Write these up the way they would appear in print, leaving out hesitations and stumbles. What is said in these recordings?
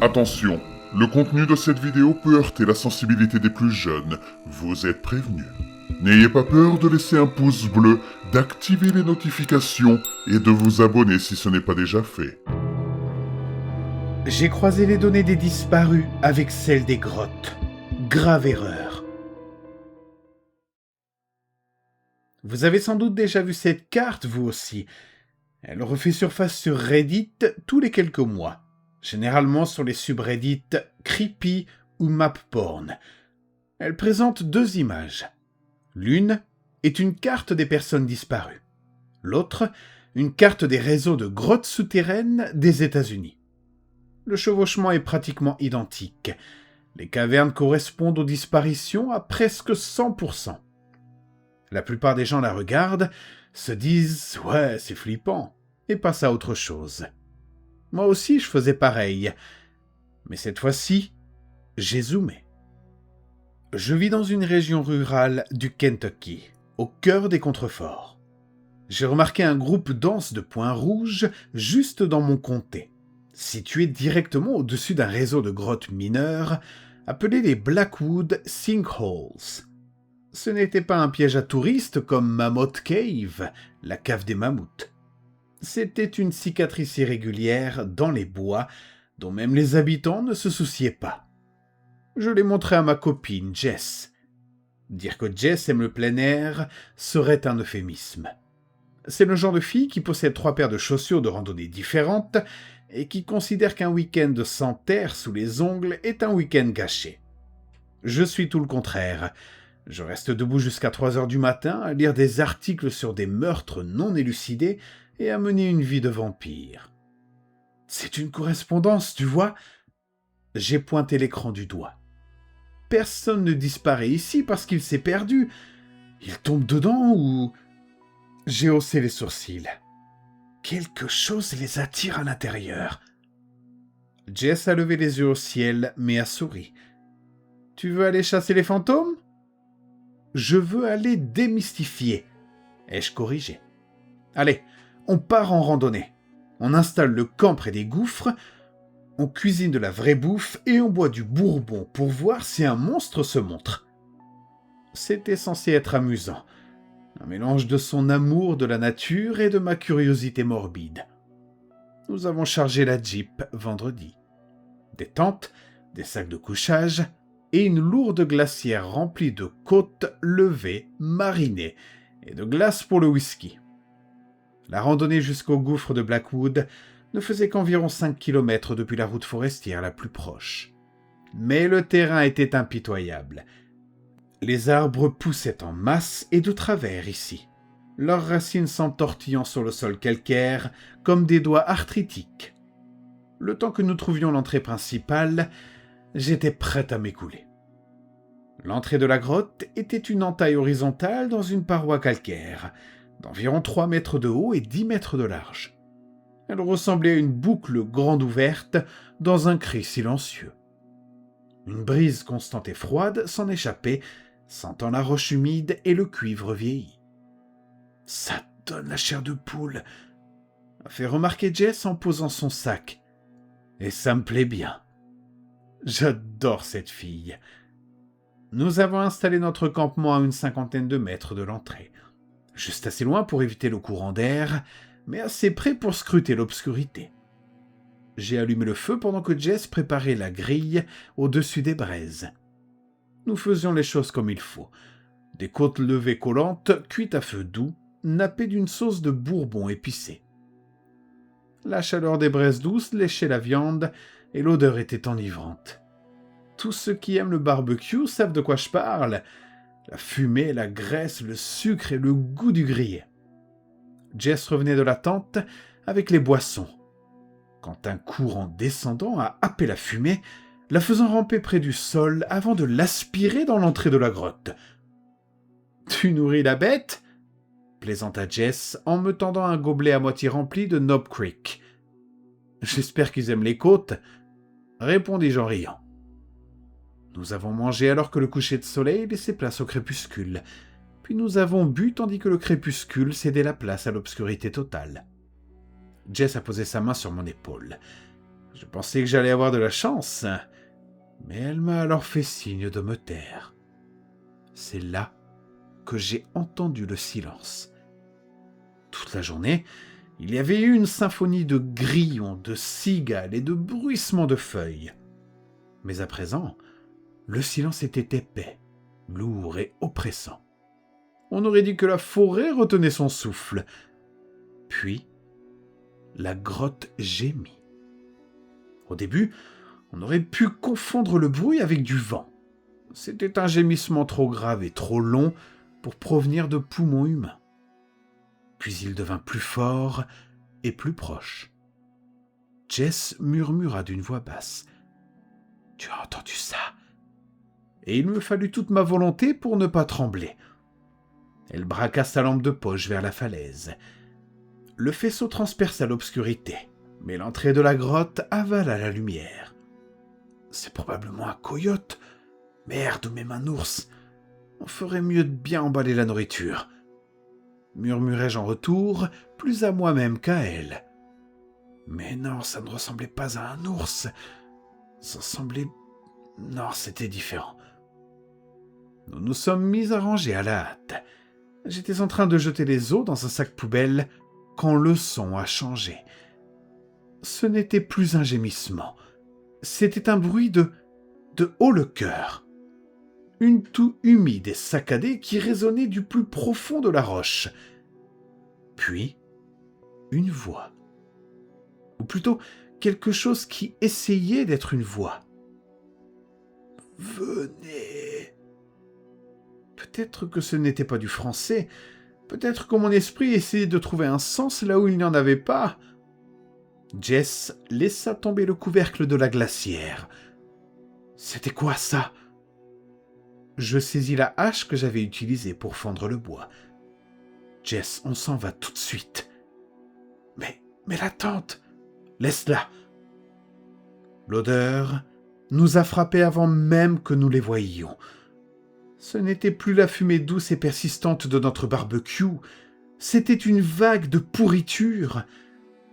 Attention, le contenu de cette vidéo peut heurter la sensibilité des plus jeunes, vous êtes prévenus. N'ayez pas peur de laisser un pouce bleu, d'activer les notifications et de vous abonner si ce n'est pas déjà fait. J'ai croisé les données des disparus avec celles des grottes. Grave erreur. Vous avez sans doute déjà vu cette carte, vous aussi. Elle refait surface sur Reddit tous les quelques mois. Généralement sur les subreddits Creepy ou MapPorn. Elle présente deux images. L'une est une carte des personnes disparues. L'autre, une carte des réseaux de grottes souterraines des États-Unis. Le chevauchement est pratiquement identique. Les cavernes correspondent aux disparitions à presque 100%. La plupart des gens la regardent, se disent « Ouais, c'est flippant » et passent à autre chose. Moi aussi, je faisais pareil. Mais cette fois-ci, j'ai zoomé. Je vis dans une région rurale du Kentucky, au cœur des contreforts. J'ai remarqué un groupe dense de points rouges juste dans mon comté, situé directement au-dessus d'un réseau de grottes mineures appelé les Blackwood Sinkholes. Ce n'était pas un piège à touristes comme Mammoth Cave, la cave des mammouths. C'était une cicatrice irrégulière dans les bois dont même les habitants ne se souciaient pas. Je l'ai montré à ma copine Jess. Dire que Jess aime le plein air serait un euphémisme. C'est le genre de fille qui possède 3 paires de chaussures de randonnée différentes et qui considère qu'un week-end sans terre sous les ongles est un week-end gâché. Je suis tout le contraire. Je reste debout jusqu'à 3 heures du matin à lire des articles sur des meurtres non élucidés et à mener une vie de vampire. C'est une correspondance, tu vois ? J'ai pointé l'écran du doigt. Personne ne disparaît ici parce qu'il s'est perdu. Il tombe dedans ou... J'ai haussé les sourcils. Quelque chose les attire à l'intérieur. Jess a levé les yeux au ciel, mais a souri. « Tu veux aller chasser les fantômes ?»« Je veux aller démystifier. » Ai-je corrigé. « Allez, on part en randonnée. On installe le camp près des gouffres, on cuisine de la vraie bouffe et on boit du bourbon pour voir si un monstre se montre. » C'était censé être amusant. Un mélange de son amour de la nature et de ma curiosité morbide. Nous avons chargé la Jeep vendredi. Des tentes, des sacs de couchage et une lourde glacière remplie de côtes levées, marinées et de glace pour le whisky. La randonnée jusqu'au gouffre de Blackwood ne faisait qu'environ 5 km depuis la route forestière la plus proche. Mais le terrain était impitoyable. Les arbres poussaient en masse et de travers ici, leurs racines s'entortillant sur le sol calcaire comme des doigts arthritiques. Le temps que nous trouvions l'entrée principale, j'étais prêt à m'écouler. L'entrée de la grotte était une entaille horizontale dans une paroi calcaire, d'environ 3 mètres de haut et 10 mètres de large. Elle ressemblait à une boucle grande ouverte dans un cri silencieux. Une brise constante et froide s'en échappait, sentant la roche humide et le cuivre vieilli. « Ça donne la chair de poule », a fait remarquer Jess en posant son sac. « Et ça me plaît bien. J'adore cette fille. » Nous avons installé notre campement à une 50aine de mètres de l'entrée. Juste assez loin pour éviter le courant d'air, mais assez près pour scruter l'obscurité. J'ai allumé le feu pendant que Jess préparait la grille au-dessus des braises. Nous faisions les choses comme il faut. Des côtes levées collantes, cuites à feu doux, nappées d'une sauce de bourbon épicée. La chaleur des braises douces léchait la viande et l'odeur était enivrante. Tous ceux qui aiment le barbecue savent de quoi je parle. La fumée, la graisse, le sucre et le goût du grillé. Jess revenait de la tente avec les boissons, quand un courant descendant a happé la fumée, la faisant ramper près du sol avant de l'aspirer dans l'entrée de la grotte. « Tu nourris la bête ?» plaisanta Jess en me tendant un gobelet à moitié rempli de Knob Creek. « J'espère qu'ils aiment les côtes, » répondis-je en riant. Nous avons mangé alors que le coucher de soleil laissait place au crépuscule, puis nous avons bu tandis que le crépuscule cédait la place à l'obscurité totale. Jess a posé sa main sur mon épaule. Je pensais que j'allais avoir de la chance, mais elle m'a alors fait signe de me taire. C'est là que j'ai entendu le silence. Toute la journée, il y avait eu une symphonie de grillons, de cigales et de bruissements de feuilles. Mais à présent, le silence était épais, lourd et oppressant. On aurait dit que la forêt retenait son souffle. Puis, la grotte gémit. Au début, on aurait pu confondre le bruit avec du vent. C'était un gémissement trop grave et trop long pour provenir de poumons humains. Puis il devint plus fort et plus proche. Jess murmura d'une voix basse. « Tu as entendu ça ?» Et il me fallut toute ma volonté pour ne pas trembler. Elle braqua sa lampe de poche vers la falaise. Le faisceau transperça l'obscurité, mais l'entrée de la grotte avala la lumière. « C'est probablement un coyote. Merde, même un ours. On ferait mieux de bien emballer la nourriture. » Murmurai-je en retour, plus à moi-même qu'à elle. Mais non, ça ne ressemblait pas à un ours. Ça semblait... Non, c'était différent. Nous nous sommes mis à ranger à la hâte. J'étais en train de jeter les os dans un sac poubelle quand le son a changé. Ce n'était plus un gémissement. C'était un bruit de haut-le-cœur. Une toux humide et saccadée qui résonnait du plus profond de la roche. Puis, une voix. Ou plutôt, quelque chose qui essayait d'être une voix. « Venez !» Peut-être que ce n'était pas du français. Peut-être que mon esprit essayait de trouver un sens là où il n'y en avait pas. Jess laissa tomber le couvercle de la glacière. C'était quoi ça ? Je saisis la hache que j'avais utilisée pour fendre le bois. Jess, on s'en va tout de suite. Mais la tente, laisse-la. L'odeur nous a frappés avant même que nous les voyions. Ce n'était plus la fumée douce et persistante de notre barbecue, c'était une vague de pourriture,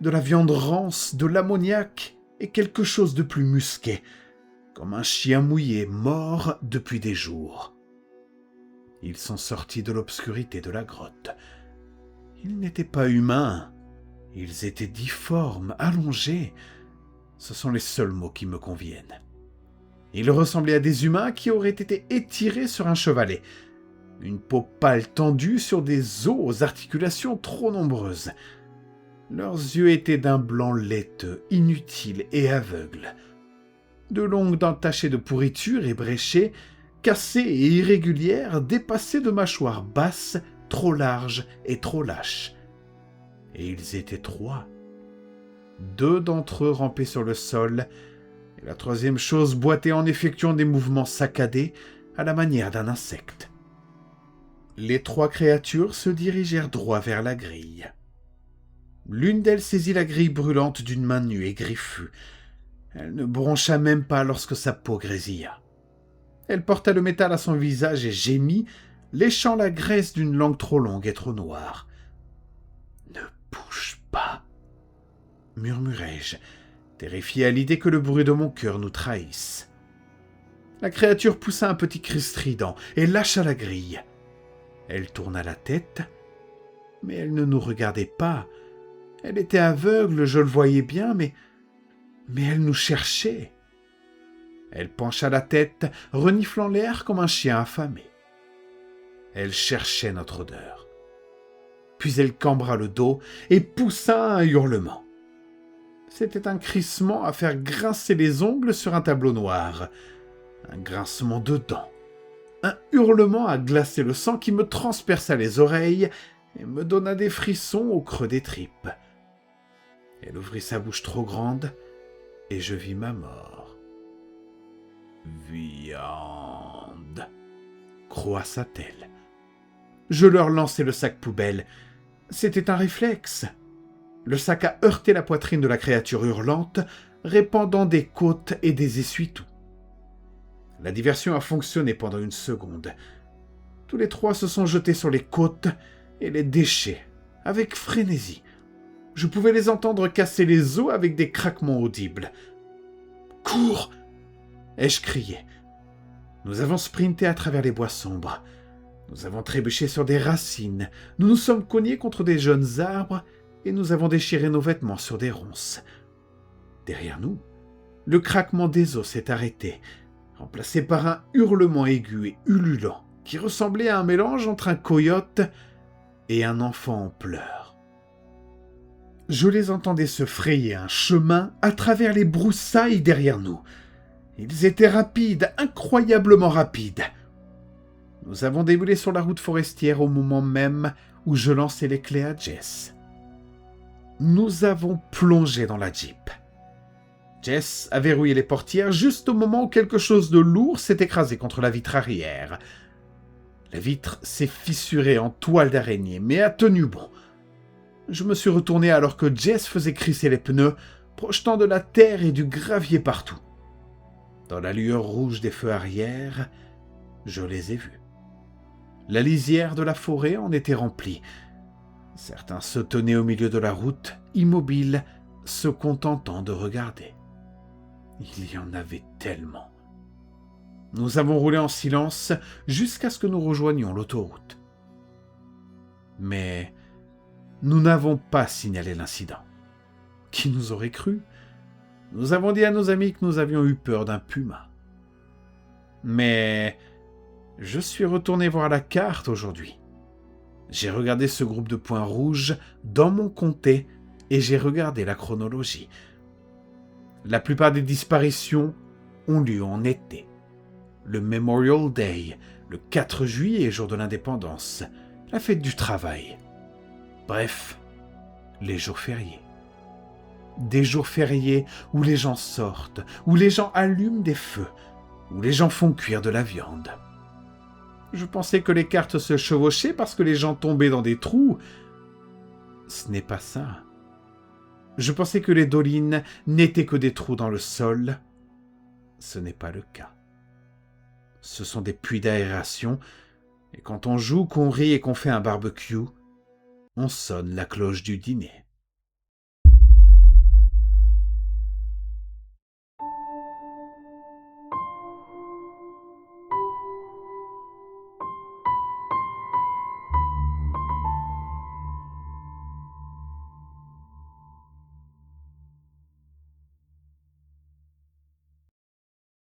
de la viande rance, de l'ammoniac et quelque chose de plus musqué, comme un chien mouillé mort depuis des jours. Ils sont sortis de l'obscurité de la grotte. Ils n'étaient pas humains, ils étaient difformes, allongés. Ce sont les seuls mots qui me conviennent. Ils ressemblaient à des humains qui auraient été étirés sur un chevalet. Une peau pâle tendue sur des os aux articulations trop nombreuses. Leurs yeux étaient d'un blanc laiteux, inutile et aveugle. De longues dents tachées de pourriture et bréchées, cassées et irrégulières, dépassaient de mâchoires basses, trop larges et trop lâches. Et ils étaient 3. 2 d'entre eux rampaient sur le sol, et la troisième chose boitait en effectuant des mouvements saccadés à la manière d'un insecte. Les 3 créatures se dirigèrent droit vers la grille. L'une d'elles saisit la grille brûlante d'une main nue et griffue. Elle ne broncha même pas lorsque sa peau grésilla. Elle porta le métal à son visage et gémit, léchant la graisse d'une langue trop longue et trop noire. « Ne bouge pas !» murmurai-je, terrifié à l'idée que le bruit de mon cœur nous trahisse. La créature poussa un petit cri strident et lâcha la grille. Elle tourna la tête, mais elle ne nous regardait pas. Elle était aveugle, je le voyais bien, mais elle nous cherchait. Elle pencha la tête, reniflant l'air comme un chien affamé. Elle cherchait notre odeur. Puis elle cambra le dos et poussa un hurlement. C'était un crissement à faire grincer les ongles sur un tableau noir. Un grincement de dents. Un hurlement à glacer le sang qui me transperça les oreilles et me donna des frissons au creux des tripes. Elle ouvrit sa bouche trop grande et je vis ma mort. « Viande !» croissa-t-elle. Je leur lançai le sac poubelle. C'était un réflexe. Le sac a heurté la poitrine de la créature hurlante, répandant des côtes et des essuie-tout. La diversion a fonctionné pendant une seconde. Tous les 3 se sont jetés sur les côtes et les déchets, avec frénésie. Je pouvais les entendre casser les os avec des craquements audibles. Cours !» ai-je crié. Nous avons sprinté à travers les bois sombres. Nous avons trébuché sur des racines. Nous nous sommes cognés contre des jeunes arbres et nous avons déchiré nos vêtements sur des ronces. Derrière nous, le craquement des os s'est arrêté, remplacé par un hurlement aigu et ululant qui ressemblait à un mélange entre un coyote et un enfant en pleurs. Je les entendais se frayer un chemin à travers les broussailles derrière nous. Ils étaient rapides, incroyablement rapides. Nous avons déboulé sur la route forestière au moment même où je lançais les clés à Jess. Nous avons plongé dans la Jeep. Jess a verrouillé les portières juste au moment où quelque chose de lourd s'est écrasé contre la vitre arrière. La vitre s'est fissurée en toile d'araignée, mais a tenu bon. Je me suis retourné alors que Jess faisait crisser les pneus, projetant de la terre et du gravier partout. Dans la lueur rouge des feux arrière, je les ai vus. La lisière de la forêt en était remplie. Certains se tenaient au milieu de la route, immobiles, se contentant de regarder. Il y en avait tellement. Nous avons roulé en silence jusqu'à ce que nous rejoignions l'autoroute. Mais nous n'avons pas signalé l'incident. Qui nous aurait cru ? Nous avons dit à nos amis que nous avions eu peur d'un puma. Mais je suis retourné voir la carte aujourd'hui. J'ai regardé ce groupe de points rouges dans mon comté et j'ai regardé la chronologie. La plupart des disparitions ont lieu en été. Le Memorial Day, le 4 juillet, jour de l'indépendance, la fête du travail. Bref, les jours fériés. Des jours fériés où les gens sortent, où les gens allument des feux, où les gens font cuire de la viande. Je pensais que les cartes se chevauchaient parce que les gens tombaient dans des trous. Ce n'est pas ça. Je pensais que les dolines n'étaient que des trous dans le sol. Ce n'est pas le cas. Ce sont des puits d'aération, et quand on joue, qu'on rit et qu'on fait un barbecue, on sonne la cloche du dîner.